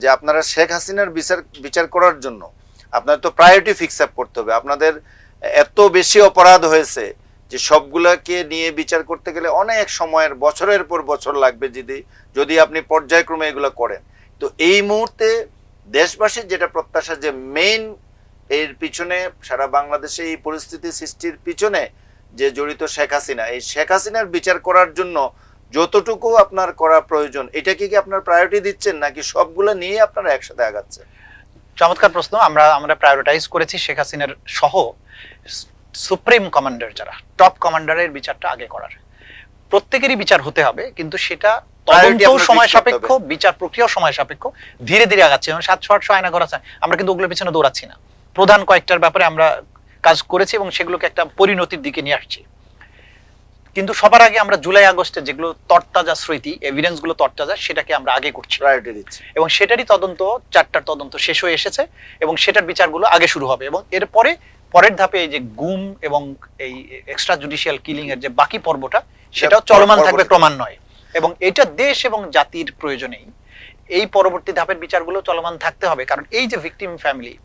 যে আপনারা শেখ হাসিনার বিচার করার জন্য আপনাদের তো প্রায়োরিটি ফিক্স আপ করতে হবে। আপনাদের এত বেশি অপরাধ হয়েছে যে সবগুলোকে নিয়ে বিচার করতে গেলে অনেক সময়ের বছরের পর বছর লাগবে যদি আপনি পর্যায়ক্রমে এগুলো করেন। তো এই মুহূর্তে দেশবাসীর যেটা প্রত্যাশা যে মেইন এর পিছনে সারা বাংলাদেশে এই পরিস্থিতি সৃষ্টির পিছনে যে জড়িত শেখ হাসিনা, এই শেখ হাসিনার বিচার করার জন্য যতটুকু আপনার করা প্রয়োজন এটাকে কি আপনার প্রায়োরিটি দিচ্ছেন নাকি সবগুলো নিয়ে আপনারা একসাথে আগাচ্ছেন? চমৎকার প্রশ্ন। আমরা প্রায়োরিটাইজ করেছি শেখ হাসিনার সহ সুপ্রিম কমান্ডার যারা টপ কমান্ডারের বিচারটা আগে করার। প্রত্যেকেরই বিচার হতে হবে, কিন্তু সেটা তদন্ত সময় সাপেক্ষ, বিচার প্রক্রিয়াও সময় সাপেক্ষ, ধীরে ধীরে আগাচ্ছে। 700-800 আয়না করা আছে, আমরা কিন্তু ওগুলোর পিছনে দৌড়াচ্ছি না। প্রধান কয়েকটার ব্যাপারে আমরা কাজ করেছি এবং সেগুলোকে একটা পরিণতির দিকে নিয়ে আসছি। কিন্তু সবার আগে আমরা জুলাই আগস্টে যেগুলো তরতাজা স্মৃতি, এভিডেন্স গুলো তরতাজা, সেটাকে আমরা আগে করছি, প্রায়োরিটি দিচ্ছি। এবং সেটারই তদন্ত, 4টার তদন্ত শেষ হয়ে এসেছে এবং সেটার বিচারগুলো আগে শুরু হবে। এবং এরপরে পরের ধাপে এই যে গুম এবং এই এক্সট্রা জুডিশিয়াল কিলিং এর যে বাকি পর্বটা, সেটাও চলমান থাকবে ক্রমান্বয়ে। এবং এটা দেশ এবং জাতির প্রয়োজনেই এই পরবর্তী ধাপের বিচারগুলো চলমান থাকতে হবে। কারণ এই যে ভিকটিম ফ্যামিলি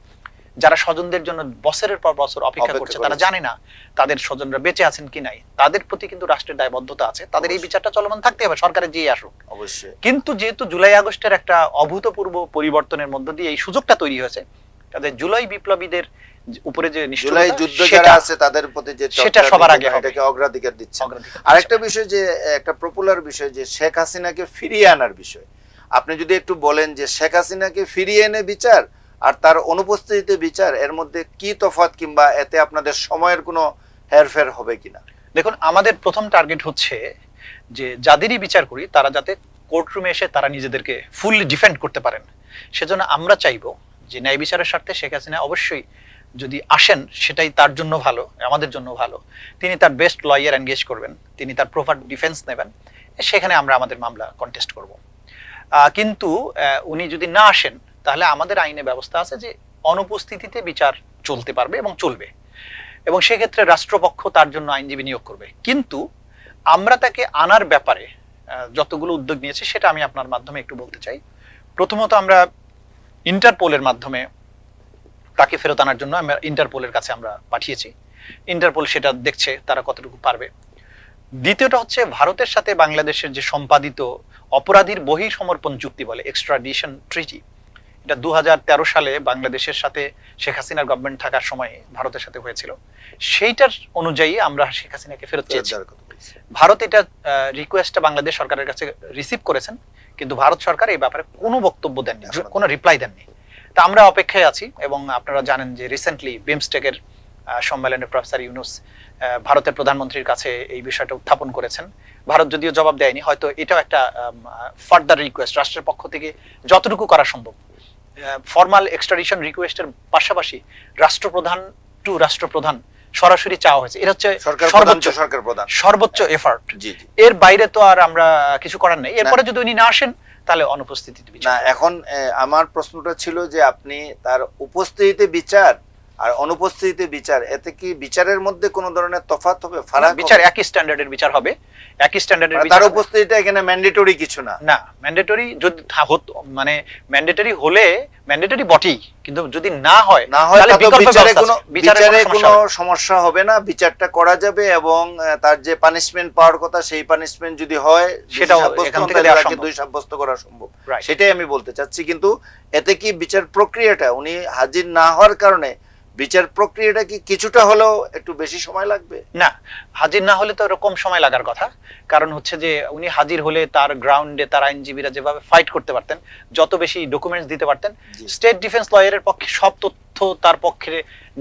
যারা স্বজনদের জন্য বছরের পর বছর অপেক্ষা করছে, তারা জানে না তাদের স্বজনরা বেঁচে আছেন কি নাই, তাদের প্রতি কিন্তু রাষ্ট্রের দায়বদ্ধতা আছে, তাদের এই বিচারটা চলমান থাকতে হবে, সরকারের যে আসুক অবশ্যই। কিন্তু যেহেতু জুলাই আগস্টের একটা অভূতপূর্ব পরিবর্তনের মধ্য দিয়ে এই সুযোগটা তৈরি হয়েছে, তাদের জুলাই বিপ্লবীদের উপরে যে জুলাই যুদ্ধ যারা আছে তাদের প্রতি যে সেটা সবার আগে হবে, এটাকে অগ্রাধিকার দিচ্ছে। আরেকটা বিষয় যে একটা পপুলার বিষয় যে শেখ হাসিনাকে ফিরিয়ে আনার বিষয়, আপনি যদি একটু বলেন যে শেখ হাসিনাকে ফিরিয়ে এনে বিচার আর তার অনুপস্থিতিতে বিচার, এর মধ্যে কি তফাৎ, কিংবা এতে আপনাদের সময়ের কোনো হেরফের হবে কিনা? দেখুন, আমাদের প্রথম টার্গেট হচ্ছে যে যাদেরই বিচার করি তারা যাতে কোর্টরুমে এসে তারা নিজেদেরকে ফুললি ডিফেন্ড করতে পারেন। সেজন্য আমরা চাইবো যে ন্যায় বিচারের স্বার্থে শেখ হাসিনা অবশ্যই যদি আসেন, সেটাই তার জন্য ভালো, আমাদের জন্য ভালো। তিনি তার বেস্ট লয়ার এনগেজ করবেন, তিনি তার প্রপার ডিফেন্স নেবেন, সেখানে আমরা আমাদের মামলা কন্টেস্ট করব। কিন্তু উনি যদি না আসেন, তাহলে আমাদের আইনে ব্যবস্থা আছে যে অনুপস্থিতিতে বিচার চলতে পারবে এবং চলবে, এবং সেক্ষেত্রে রাষ্ট্রপক্ষ তার জন্য আইনজীবী নিয়োগ করবে। কিন্তু আমরা তাকে আনার ব্যাপারে যতগুলো উদ্যোগ নিয়েছি সেটা আমি আপনার মাধ্যমে একটু বলতে চাই। প্রথমত, আমরা ইন্টারপোলের মাধ্যমে তাকে ফেরত আনার জন্য আমরা ইন্টারপোলের কাছে আমরা পাঠিয়েছি। ইন্টারপোল সেটা দেখছে তারা কতটুকু পারবে। দ্বিতীয়টা হচ্ছে ভারতের সাথে বাংলাদেশের যে সম্পাদিত অপরাধীর বহিঃসমর্পণ চুক্তি বলে এক্সট্রাডিশন ট্রিটি, এটা 2013 সালে বাংলাদেশের সাথে শেখ হাসিনার গভর্নমেন্ট থাকার সময় ভারতের সাথে হয়েছিল। সেইটার অনুযায়ী আমরা শেখ হাসিনাকে ফেরত চেয়েছি। ভারত এটা রিকোয়েস্টটা বাংলাদেশ সরকারের কাছে রিসিভ করেছেন, কিন্তু ভারত সরকার এই ব্যাপারে কোনো বক্তব্য দেননি, কোনো রিপ্লাই দেননি। তা আমরা অপেক্ষায় আছি। এবং আপনারা জানেন যে রিসেন্টলি বিমস্টেকের সম্মেলনে প্রফেসর ইউনুস ভারতের প্রধানমন্ত্রীর কাছে এই বিষয়টা উত্থাপন করেছেন। ভারত যদিও জবাব দেয়নি, হয়তো এটাও একটা ফার্দার রিকোয়েস্ট রাষ্ট্রের পক্ষ থেকে যতটুকু করা সম্ভব। ফর্মাল এক্সট্রাডিশন রিকোয়েস্টের পাশাপাশি রাষ্ট্রপ্রধান টু রাষ্ট্রপ্রধান সরাসরি চাওয়া হয়েছে। এটা হচ্ছে সর্বোচ্চ এফার্ট। এর বাইরে তো আর আমরা কিছু করার নেই। এরপরে যদি উনি না আসেন, তাহলে অনুপস্থিতিতে বিচার। না, এখন আমার প্রশ্নটা ছিল যে আপনি তার উপস্থিতিতে বিচার আর অনুপস্থিতিতে বিচার, এতে কি বিচারের মধ্যে কোনো ধরনের তফাৎ হবে, ফারাক? বিচার একই স্ট্যান্ডার্ডের বিচার হবে, একই স্ট্যান্ডার্ডের বিচার। তার উপস্থিতিটা এখানে ম্যান্ডেটরি কিছু না? না, ম্যান্ডেটরি যদি মানে ম্যান্ডেটরি হলে ম্যান্ডেটরি বটেই, কিন্তু যদি না হয় তাহলে বিচারে কোনো সমস্যা হবে না, বিচারটা করা যাবে। এবং তার যে পানিশমেন্ট পাওয়ার কথা, সেই পানিশমেন্ট যদি হয় সেটাও এখান থেকে সাব্যস্ত করা সম্ভব, সেটাই আমি বলতে চাচ্ছি। কিন্তু এতে কি বিচার প্রক্রিয়াটা, উনি হাজির না হওয়ার কারণে বিচার প্রক্রিয়াটা কি কিছুটা হলেও একটু বেশি সময় লাগবে? না, হাজির না হলে তো এরকম সময় লাগার কথা। কারণ হচ্ছে যে উনি হাজির হলে তার গ্রাউন্ডে তার আইনজীবীরা যেভাবে ফাইট করতে পারতেন, যত বেশি ডকুমেন্টস দিতে পারতেন, স্টেট ডিফেন্স লয়ারের পক্ষে সব তথ্য তার পক্ষে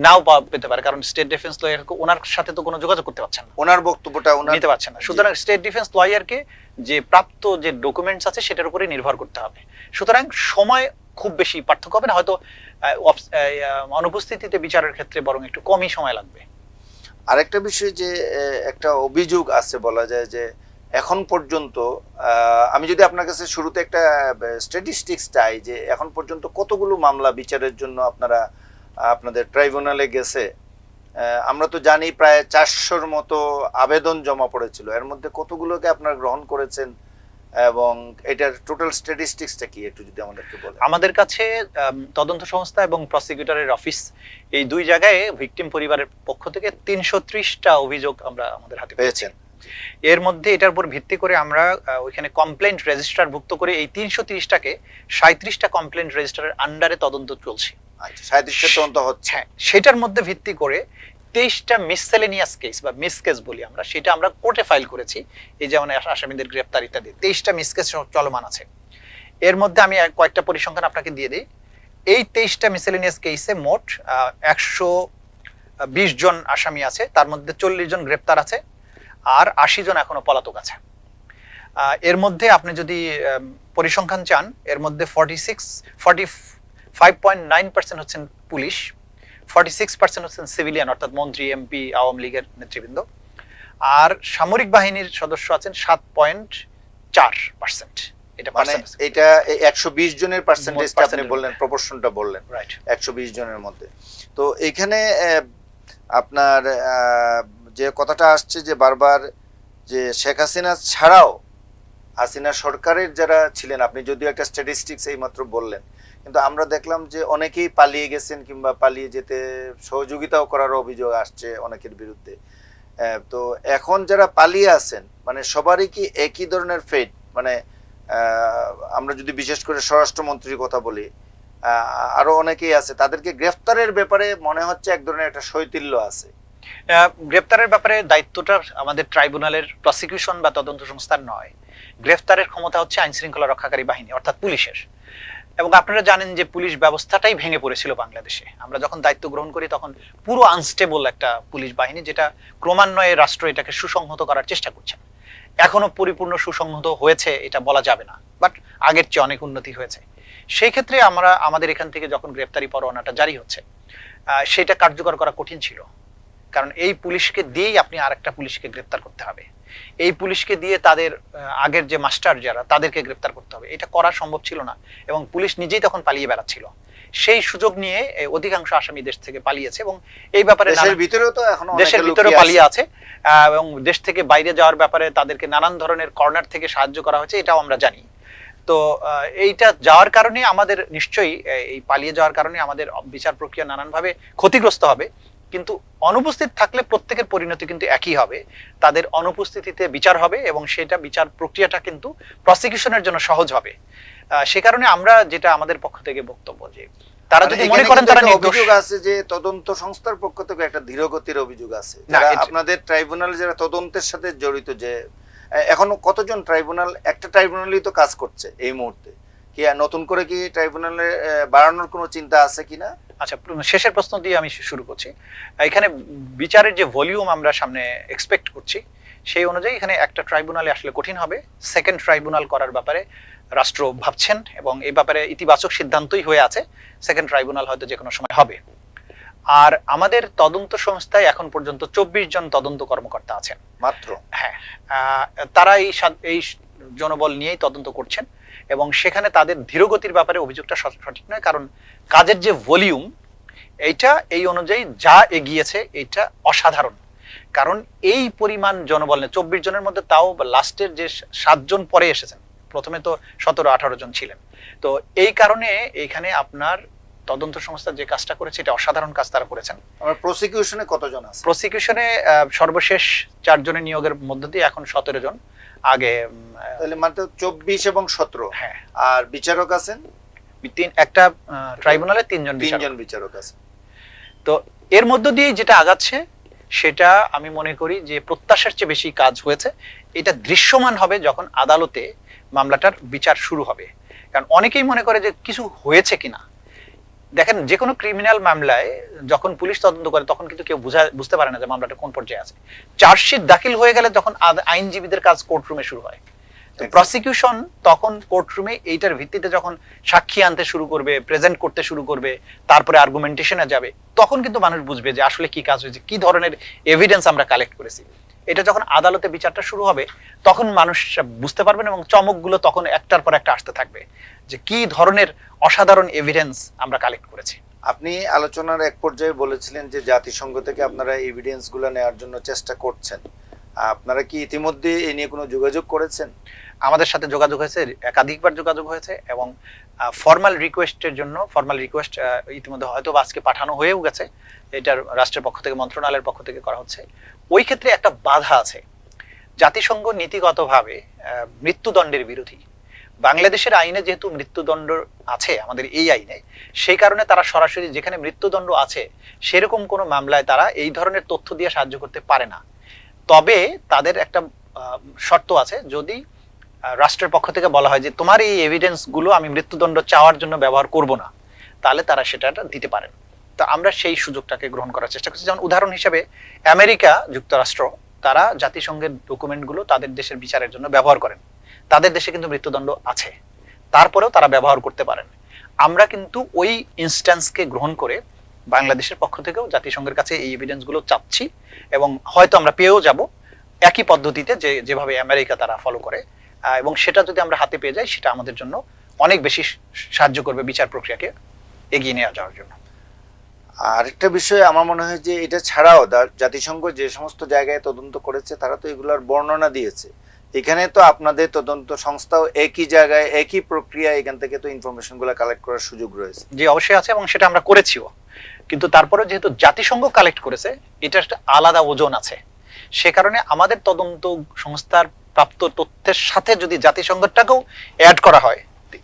নাও পেতে পারে। কারণ স্টেট ডিফেন্স লয়ার ওনার সাথে তো কোনো যোগাযোগ করতে পারছেন না, ওনার বক্তব্যটা নিতে পারছেন না। সুতরাং স্টেট ডিফেন্স লয়ারকে যে প্রাপ্ত যে ডকুমেন্টস আছে সেটার উপরে নির্ভর করতে হবে। সুতরাং সময় খুব বেশি পার্থক্য হবে না, হয়তো অনুপস্থিতিতে বিচারের ক্ষেত্রে বরং একটু কমই সময় লাগবে। আরেকটা বিষয় যে একটা অভিযোগ আছে, বলা যায় যে এখন পর্যন্ত, আমি যদি আপনার কাছে শুরুতে একটা স্ট্যাটিস্টিক্স চাই যে এখন পর্যন্ত কতগুলো মামলা বিচারের জন্য আপনাদের ট্রাইব্যুনালে গেছে। আমরা তো জানি প্রায় 400-র মতো আবেদন জমা পড়েছিল, এর মধ্যে কতগুলোকে আপনারা গ্রহণ করেছেন এবং এটার টোটাল স্ট্যাটিস্টিক্সটা কি একটু যদি আমাদেরকে বলেন। আমাদের কাছে তদন্ত সংস্থা এবং প্রসিকিউটরের অফিস এই দুই জায়গায় ভিকটিম পরিবারের পক্ষ থেকে ৩৩০টা অভিযোগ আমরা আমাদের হাতে পেয়েছি। এর মধ্যে এটার উপর ভিত্তি করে আমরা ওইখানে কমপ্লেন্ট রেজিস্টার ভুক্ত করে এই ৩৩০টাকে ৩৭টা কমপ্লেন্ট রেজিস্টারের আন্ডারে তদন্ত চলছে। আচ্ছা, 37টা তদন্ত হচ্ছে। সেটার মধ্যে ভিত্তি করে 23টা মিসসেলেনিয়াস কেস বা মিস কেস বলি আমরা, সেটা আমরা কোর্টে ফাইল করেছি। এই যেমন আসামিদের গ্রেফতার ইত্যাদি 23টা মিস কেস চলমান আছে। এর মধ্যে আমি কয়েকটা পরিসংখ্যান আপনাকে দিয়ে দিই। এই 23টা মিসেলেনিয়াস কেসে মোট 120 জন আসামি আছে, তার মধ্যে 40 জন গ্রেফতার আছে আর 80 জন এখনো পলাতক আছে। এর মধ্যে আপনি যদি পরিসংখ্যান চান, এর মধ্যে 45.9% হচ্ছেন পুলিশ, 46% হচ্ছেন সিভিলিয়ান অর্থাৎ মন্ত্রী, এমপি, আওয়ামী লীগের নেতৃবৃন্দ, আর সামরিক বাহিনীর সদস্য আছেন 7.4%। এটা মানে এটা 120 জনের পার্সেন্টেজটা আপনি বললেন, প্রপোর্শনটা বললেন, রাইট, 120 জনের মধ্যে। তো এখানে আপনার যে কথাটা আসছে যে বারবার যে শেখ হাসিনা ছাড়াও হাসিনা সরকারের যারা ছিলেন, আপনি যদিও একটা স্ট্যাটিস্টিক্স এইমাত্র বললেন, কিন্তু আমরা দেখলাম যে অনেকেই পালিয়ে গেছেন কিংবা পালিয়ে যেতে সহযোগিতাও করার অভিযোগ আসছে অনেকের বিরুদ্ধে। তো এখন যারা পালিয়ে আছেন মানে সবারই কি একই ধরনের ফেট? মানে আমরা যদি বিশেষ করে স্বরাষ্ট্রমন্ত্রীর কথা বলি, আরো অনেকেই আছে, তাদেরকে গ্রেফতারের ব্যাপারে মনে হচ্ছে এক ধরনের একটা শৈথিল্য আছে। গ্রেফতারের ব্যাপারে দায়িত্বটা আমাদের ট্রাইব্যুনালের প্রসিকিউশন বা তদন্ত সংস্থার নয়। গ্রেফতারের ক্ষমতা হচ্ছে আইন শৃঙ্খলা রক্ষাকারী বাহিনী অর্থাৎ পুলিশের। এবং আপনারা জানেন যে পুলিশ ব্যবস্থাটাই ভেঙে পড়েছিল বাংলাদেশে। আমরা যখন দায়িত্ব গ্রহণ করি তখন পুরো আনস্টেবল একটা পুলিশ বাহিনী, যেটা ক্রমান্বয়ে রাষ্ট্র এটাকে সুসংহত করার চেষ্টা করছে। এখনো পরিপূর্ণ সুসংহত হয়েছে এটা বলা যাবে না, বাট আগের চেয়ে অনেক উন্নতি হয়েছে। সেই ক্ষেত্রে আমরা আমাদের এখান থেকে যখন গ্রেফতারি পরোয়ানাটা জারি হচ্ছে, সেটা কার্যকর করা কঠিন ছিল। কারণ এই পুলিশকে দিয়েই আপনি আরেকটা পুলিশকে গ্রেফতার করতে হবে, এই পুলিশকে দিয়ে তাদের আগের যে মাস্টার যারা তাদেরকে গ্রেফতার করতে হবে, এটা করা সম্ভব ছিল না। এবং পুলিশ নিজেই তখন পালিয়ে বেড়াচ্ছিল। সেই সুযোগ নিয়ে অধিকাংশ আসামি দেশ থেকে পালিয়েছে এবং এই ব্যাপারে দেশের ভিতরেও তো এখনো দেশের ভিতরে পালিয়ে আছে এবং দেশ থেকে বাইরে যাওয়ার ব্যাপারে তাদেরকে নানান ধরনের কর্নার থেকে সাহায্য করা হয়েছে, এটাও আমরা জানি। তো এইটা যাওয়ার কারণে আমাদের নিশ্চয়ই এই পালিয়ে যাওয়ার কারণে আমাদের বিচার প্রক্রিয়া নানানভাবে ক্ষতিগ্রস্ত হবে, কিন্তু অনুপস্থিত থাকলে প্রত্যেকের পরিণতি কিন্তু একই হবে। তাদের অনুপস্থিতিতে বিচার হবে এবং সেটা বিচার প্রক্রিয়াটা কিন্তু প্রসিকিউশনের জন্য সহজ হবে। সে কারণে আমরা যেটা আমাদের পক্ষ থেকে বক্তব্য, যে তারা যদি মনে করেন তারা অভিযোগ আছে যে তদন্ত সংস্থার পক্ষ থেকে একটা ধীরগতির অভিযোগ আছে, যারা আপনাদের ট্রাইব্যুনাল যারা তদন্তের সাথে জড়িত, যে এখনো কতজন ট্রাইব্যুনাল, একটা ট্রাইব্যুনালই তো কাজ করছে এই মুহূর্তে, কি নতুন করে কি ট্রাইব্যুনালে বাড়ানোর কোনো চিন্তা আছে কিনা? আচ্ছা, শেষের প্রশ্ন দিয়ে আমি শুরু করছি। এখানে বিচারের যে ভলিউম আমরা সামনে এক্সপেক্ট করছি, সেই অনুযায়ী এখানে একটা ট্রাইব্যুনালে আসলে কঠিন হবে। সেকেন্ড ট্রাইব্যুনাল করার ব্যাপারে রাষ্ট্র ভাবছেন এবং এই ব্যাপারে ইতিবাচক সিদ্ধান্তই হয়ে আছে। সেকেন্ড ট্রাইব্যুনাল হয়তো যে কোনো সময় হবে। আর আমাদের তদন্ত সংস্থায় এখন পর্যন্ত 24 জন তদন্ত কর্মকর্তা আছেন মাত্র। হ্যাঁ, তারা এই জনবল নিয়েই তদন্ত করছেন এবং সেখানে তাদের ধীরগতির ব্যাপারে অভিযোগটা সঠিক নয়, কারণ কাজের যে ভলিউম এইটা এই অনুযায়ী যা এগিয়েছে এটা অসাধারণ। কারণ এই পরিমাণ জনবল নেই 24 জনের মধ্যে, তাও লাস্টের যে 7 জন পরে এসেছেন, প্রথমে তো 17-18 জন ছিলেন। তো এই কারণে এখানে আপনার তদন্ত সংস্থা যে কাজটা করেছে এটা অসাধারণ কাজ তারা করেছেন। আমার প্রসিকিউশনে কতজন আছে? প্রসিকিউশনে সর্বশেষ 4 জনের নিয়োগের মধ্য দিয়ে এখন 17 জন। আগে তাহলে মাত্র 24 এবং 17। হ্যাঁ, আর বিচারক আছেন একটা ট্রাইব্যুনালে 3 জন বিচারক আছে। তো এর মধ্য দিয়ে যেটা আগাচ্ছে সেটা আমি মনে করি যে প্রত্যাশার চেয়ে বেশি কাজ হয়েছে। এটা দৃশ্যমান হবে যখন আদালতে মামলাটার বিচার শুরু হবে। কারণ অনেকেই মনে করে যে কিছু হয়েছে কিনা। দেখেন, যে কোনো ক্রিমিনাল মামলায় যখন পুলিশ তদন্ত করে তখন কিন্তু কেউ বুঝতে পারে না যে মামলাটা কোন পর্যায়ে আছে। চার্জশিট দাখিল হয়ে গেলে তখন আইনজীবীদের কাজ কোর্টরুমে শুরু হয়। প্রসিকিউশন তখন কোর্টরুমে এইটার ভিত্তিতে যখন সাক্ষী আনতে শুরু করবে, প্রেজেন্ট করতে শুরু করবে, তারপরে আর্গুমেন্টেশনে যাবে, তখন কিন্তু মানুষ বুঝবে যে আসলে কি কাজ হয়েছে, কি ধরনের এভিডেন্স আমরা কালেক্ট করেছি। এটা যখন আদালতে বিচারটা শুরু হবে তখন মানুষ বুঝতে পারবেন এবং চমকগুলো তখন একটার পর একটা আসতে থাকবে যে কি ধরনের অসাধারণ এভিডেন্স আমরা কালেক্ট করেছি। আপনি আলোচনার এক পর্যায়ে বলেছিলেন যে জাতিসংঘ থেকে আপনারা এভিডেন্স গুলো নেওয়ার জন্য চেষ্টা করছেন। আপনারা কি ইতিমধ্যে এই নিয়ে কোনো যোগাযোগ করেছেন? আমাদের সাথে যোগাযোগ হয়েছে, একাধিকবার যোগাযোগ হয়েছে, এবং ফর্মাল রিকোয়েস্টের জন্য ফর্মাল রিকোয়েস্ট ইতিমধ্যে হয়তো বা আজকে পাঠানো হয়েও গেছে, এটার রাষ্ট্রের পক্ষ থেকে, মন্ত্রণালয়ের পক্ষ থেকে করা হচ্ছে। ওই ক্ষেত্রে একটা বাধা আছে, জাতিসংঘ নীতিগতভাবে মৃত্যুদণ্ডের বিরোধী। বাংলাদেশের আইনে যেহেতু মৃত্যুদণ্ড আছে আমাদের এই আইনে, সেই কারণে তারা সরাসরি যেখানে মৃত্যুদণ্ড আছে সেরকম কোনো মামলায় তারা এই ধরনের তথ্য দিয়ে সাহায্য করতে পারে না। তবে তাদের একটা শর্ত আছে, যদি রাষ্ট্রের পক্ষ থেকে বলা হয় যে তোমার এই এভিডেন্স গুলো আমি মৃত্যুদণ্ড চাওয়ার জন্য ব্যবহার করব না, তাহলে তারা সেটা দিতে পারেন। তো আমরা সেই সুযোগটাকে গ্রহণ করার চেষ্টা করছি। যেমন উদাহরণ হিসেবে আমেরিকা যুক্তরাষ্ট্র, তারা জাতিসংঘের ডকুমেন্টগুলো তাদের দেশের বিচারের জন্য ব্যবহার করেন। তাদের দেশে কিন্তু মৃত্যুদণ্ড আছে, তারপরেও তারা ব্যবহার করতে পারেন। আমরা কিন্তু ওই ইনস্ট্যান্সকে গ্রহণ করে বাংলাদেশের পক্ষ থেকেও জাতিসংঘের কাছে এই এভিডেন্স গুলো চাচ্ছি, এবং হয়তো আমরা পেয়েও যাব একই পদ্ধতিতে যেভাবে আমেরিকা তারা ফলো করে। এবং সেটা যদি আমরা হাতে পেয়ে যাই, সেটা আমাদের জন্য অনেক বেশি সাহায্য করবে বিচার প্রক্রিয়াকে এগিয়ে নিয়ে যাওয়ার জন্য। আরেকটা বিষয় আমার মনে হয় যে এটা ছাড়াও জাতিসংঘ যে সমস্ত জায়গায় তদন্ত করেছে তারা তো এগুলোর বর্ণনা দিয়েছে। এখানে তো আপনাদের তদন্ত সংস্থাও একই জায়গায় একই প্রক্রিয়া, এখান থেকে তো ইনফরমেশন গুলো কালেক্ট করার সুযোগ রয়েছে। জি অবশ্যই আছে, এবং সেটা আমরা করেছিও। কিন্তু তারপরে যেহেতু জাতিসংঘ কালেক্ট করেছে, এটা একটা আলাদা ওজন আছে। সে কারণে আমাদের তদন্ত সংস্থার প্রাপ্ত তথ্যের সাথে যদি জাতিসংঘটাকেও অ্যাড করা হয়,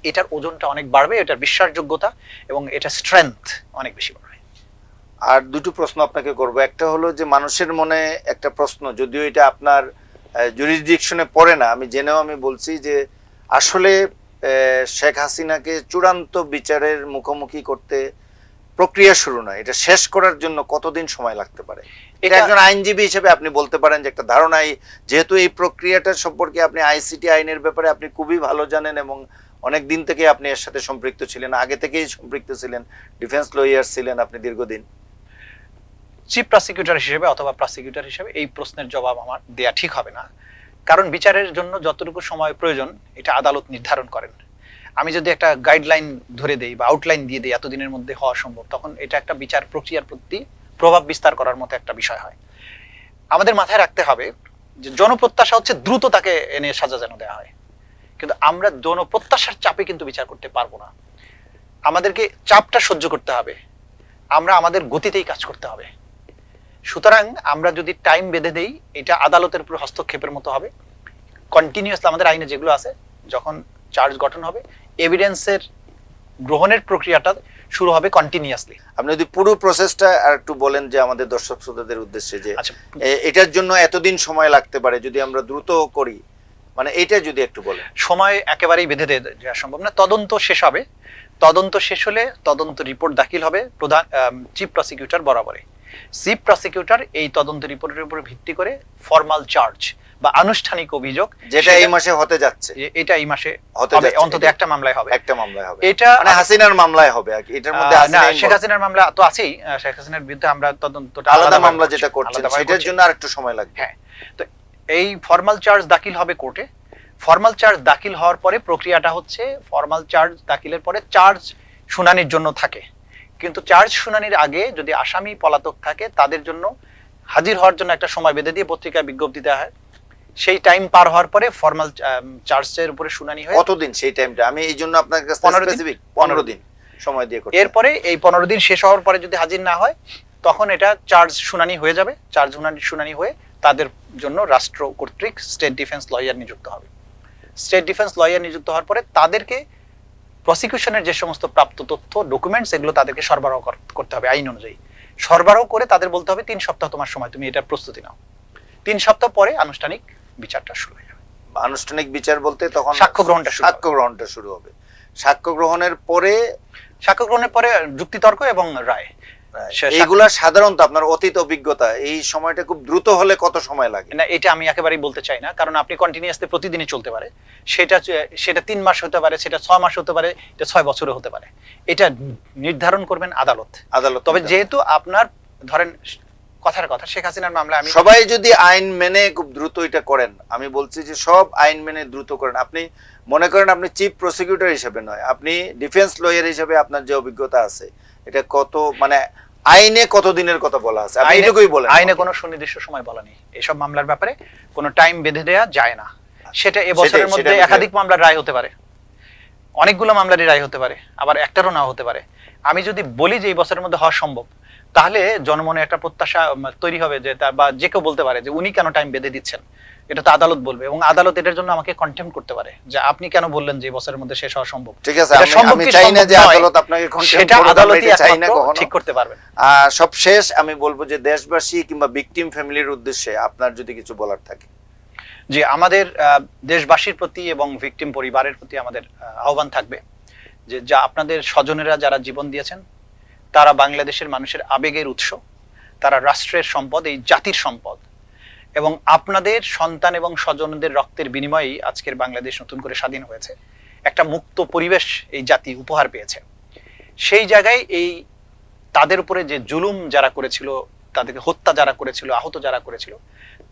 এটার ওজনটা অনেক বাড়বে, এটার বিশ্বাসযোগ্যতা এবং এটা স্ট্রেংথ অনেক বেশি বাড়বে। আর দুটো প্রশ্ন আপনাকে করব। একটা হলো যে মানুষের মনে একটা প্রশ্ন, যদিও এটা আপনার জুরিসডিকশনে পড়ে না, আমি জেনেও আমি বলছি যে আসলে শেখ হাসিনাকে চূড়ান্ত বিচারের মুখোমুখি করতে প্রক্রিয়া শুরু নয়, এটা শেষ করার জন্য কতদিন সময় লাগতে পারে? এটা একজন আইনজীবী হিসেবে আপনি বলতে পারেন যে একটা ধারণাই, যেহেতু এই প্রক্রিয়াটা সম্পর্কে আপনি আইসিটি আইনের ব্যাপারে আপনি খুবই ভালো জানেন এবং অনেক দিন থেকে আপনি এর সাথে সম্পৃক্ত ছিলেন, আগে থেকেই সম্পৃক্ত ছিলেন, ডিফেন্স লয়ার ছিলেন আপনি দীর্ঘদিন। চিফ প্রসিকিউটর হিসেবে অথবা প্রসিকিউটর হিসেবে এই প্রশ্নের জবাব আমার দেয়া ঠিক হবে না, কারণ বিচারের জন্য যতটুকু সময় প্রয়োজন এটা আদালত নির্ধারণ করেন। আমি যদি একটা গাইডলাইন ধরে দেই বা আউটলাইন দিয়ে দিই এতদিনের মধ্যে হওয়া সম্ভব, তখন এটা একটা বিচার প্রক্রিয়ার প্রতি প্রভাব বিস্তার করার মতো একটা বিষয় হয়। আমাদের মাথায় রাখতে হবে যে জনপ্রত্যাশা হচ্ছে দ্রুত তাকে এনে সাজা যেন দেওয়া হয়, কিন্তু আমরা জনপ্রত্যাশার চাপে কিন্তু বিচার করতে পারবো না। আমাদেরকে চাপটা সহ্য করতে হবে, আমরা আমাদের গতিতেই কাজ করতে হবে। সুতরাং আমরা যদি টাইম বেঁধে দেই, এটা আদালতের উপর হস্তক্ষেপের মতো হবে। কন্টিনিউয়াসলি আমাদের আইনে যেগুলো আছে, যখন চার্জ গঠন হবে, এভিডেন্সের গ্রহণের প্রক্রিয়াটা শুরু হবে কন্টিনিউয়াসলি। আপনি যদি পুরো প্রসেসটা আর একটু বলেন যে আমাদের দর্শক শ্রোতাদের উদ্দেশ্যে, যে এটার জন্য এতদিন সময় লাগতে পারে যদি আমরা দ্রুত করি, মানে এটা যদি একটু বলেন। সময় একেবারেই বেঁধে দেওয়া সম্ভব না। তদন্ত শেষ হবে, তদন্ত শেষ হলে তদন্ত রিপোর্ট দাখিল হবে প্রধান চিফ প্রসিকিউটর বরাবরে। চিফ প্রসিকিউটর এই তদন্ত রিপোর্টের উপর ভিত্তি করে ফর্মাল চার্জ বা আনুষ্ঠানিক অভিযোগ, যেটা এই মাসে হতে যাচ্ছে, এটা এই মাসে হতে হবে, যাচ্ছে, অন্তত একটা মামলায় হবে, একটা মামলায় হবে, এটা মানে হাসিনার মামলায় হবে। এটার মধ্যে না, শেখ হাসিনার মামলা তো আছেই, শেখ হাসিনার বিরুদ্ধে আমরা তদন্তটা আলাদা মামলা যেটা করছেন সেটার জন্য আরেকটু সময় লাগবে। হ্যাঁ, তো এই ফর্মাল চার্জ দাখিল হবে কোর্টে। ফর্মাল চার্জ দাখিল হওয়ার পরে প্রক্রিয়াটা হচ্ছে, ফর্মাল চার্জ দাখিলের পরে চার্জ শুনানির জন্য থাকে, কিন্তু চার্জ শুনানির আগে যদি আসামি পলাতক থাকে তাদের জন্য হাজির হওয়ার জন্য একটা সময় বেঁধে দিয়ে পত্রিকায় বিজ্ঞপ্তি দেওয়া হয়। সেই টাইম পার হওয়ার পরে ফর্মাল চার্জের উপরে শুনানি হয়। কতদিন সেই টাইমটা? আমি এই জন্য আপনার কাছে স্পেসিফিক 15 দিন সময় দিয়ে করতে। এরপরে এই 15 দিন শেষ হওয়ার পরে যদি হাজির না হয়, তখন এটা চার্জ শুনানি হয়ে যাবে। চার্জ শুনানি হয়ে তাদের জন্য রাষ্ট্র কর্তৃক স্টেট ডিফেন্স লয়ার নিযুক্ত হবে। স্টেট ডিফেন্স লয়ার নিযুক্ত হওয়ার পরে তাদেরকে প্রসিকিউশনের যে সমস্ত প্রাপ্ত তথ্য, ডকুমেন্টস, এগুলো তাদেরকে সরবরাহ করতে হবে আইন অনুযায়ী। সরবরাহ করে তাদের বলতে হবে 3 সপ্তাহ তোমার সময়, তুমি এটা প্রস্তুতি নাও। 3 সপ্তাহ পরে আনুষ্ঠানিক বিচারটা শুরু হয়ে যাবে। আনুষ্ঠানিক বিচার বলতে তখন সাক্ষ্য গ্রহণটা শুরু হবে। সাক্ষ্য গ্রহণের পরে যুক্তিতর্ক এবং রায়। এগুলা সাধারণত আপনার অতীত অভিজ্ঞতা, এই সময়টা খুব দ্রুত হলে কত সময় লাগে? না, এটা আমি একেবারেই বলতে চাই না, কারণ আপনি কন্টিনিউয়াসলি প্রতিদিনই চলতে পারে। সেটা 3 মাস হতে পারে, সেটা 6 মাস হতে পারে, এটা 6 বছরও হতে পারে। এটা নির্ধারণ করবেন আদালত। তবে যেহেতু আপনার ধরেন কথার কথা, শেখ হাসিনার মামলা আমি সবাই যদি আইন মেনে খুব দ্রুত এটা করেন, আমি বলছি যে সব আইন মেনে দ্রুত করেন। আপনি মনে করেন আপনি চিফ প্রসিকিউটর হিসেবে নয়, আপনি ডিফেন্স লয়ার হিসেবে আপনার যে অভিজ্ঞতা আছে, এটা কত, মানে আইনে কত দিনের কথা বলা আছে? আপনি এটুকুই বলেন। আইনে কোনো সুনির্দিষ্ট সময় বলা নেই। এসব মামলার ব্যাপারে কোনো টাইম বেঁধে দেওয়া যায় না। সেটা এবছরের সেটাই, মধ্যে সেটাই আমি একাধিক মামলার রায় হতে পারে, অনেকগুলো মামলারই রায় হতে পারে, আবার একটারও নাও হতে পারে। আমি যদি বলি যে এই বছরের মধ্যে হওয়া সম্ভব, তাহলে জনমনে একটা প্রত্যাশা তৈরি হবে যে বা যে কেউ বলতে পারে যে উনি কেন টাইম বেঁধে দিচ্ছেন, এটা তো আদালত বলবে, এবং আদালত এটার জন্য আমাকে কন্টেম্প করতে পারে যে আপনি কেন বললেন যে এই বছরের মধ্যে শেষ হওয়া সম্ভব। ঠিক আছে, এটা আমি সম্ভব আমি কি চাই না সম্ভব যে নয়, আদালত আপনাকে condemn সেটা করুক, আমরা আদালতই এটা চাই না একমাত্র কখনো। ঠিক করতে পারবেন। সব শেষ আমি বলবো যে দেশবাসী কিংবা ভিকটিম ফ্যামিলির উদ্দেশ্যে আপনার যদি কিছু বলার থাকে। যে আমাদের দেশবাসীর প্রতি এবং ভিকটিম পরিবারের প্রতি আমাদের আহ্বান থাকবে যে যা আপনাদের স্বজনেরা যারা জীবন দিয়েছেন, তারা বাংলাদেশের মানুষের আবেগের উৎস, তারা রাষ্ট্রের সম্পদ, এই জাতির সম্পদ, এবং আপনাদের সন্তান এবং স্বজনদের রক্তের বিনিময়েই আজকের বাংলাদেশ নতুন করে স্বাধীন হয়েছে, একটা মুক্ত পরিবেশ এই জাতি উপহার পেয়েছে। সেই জায়গায় এই তাদের উপরে যে জুলুম যারা করেছিল, তাদেরকে হত্যা যারা করেছিল, আহত যারা করেছিল,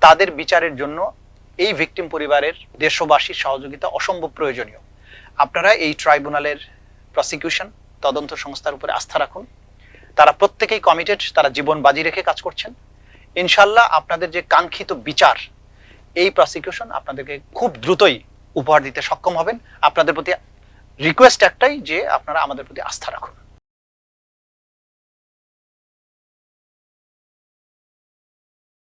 তাদের বিচারের জন্য এই ভিকটিম পরিবারের দেশবাসীর সহযোগিতা অসম্ভব প্রয়োজনীয়। আপনারা এই ট্রাইব্যুনালের প্রসিকিউশন তদন্ত সংস্থার উপরে আস্থা রাখুন, তারা প্রত্যেকেই কমিটেড, তারা জীবন বাজি রেখে কাজ করছেন। ইনশাল্লাহ আপনাদের যে কাঙ্ক্ষিত বিচার, এই প্রসিকিউশন আপনাদেরকে খুব দ্রুতই উপহার দিতে সক্ষম হবেন। আপনাদের প্রতি রিকোয়েস্ট একটাই যে আপনারা আমাদের প্রতি আস্থা রাখুন।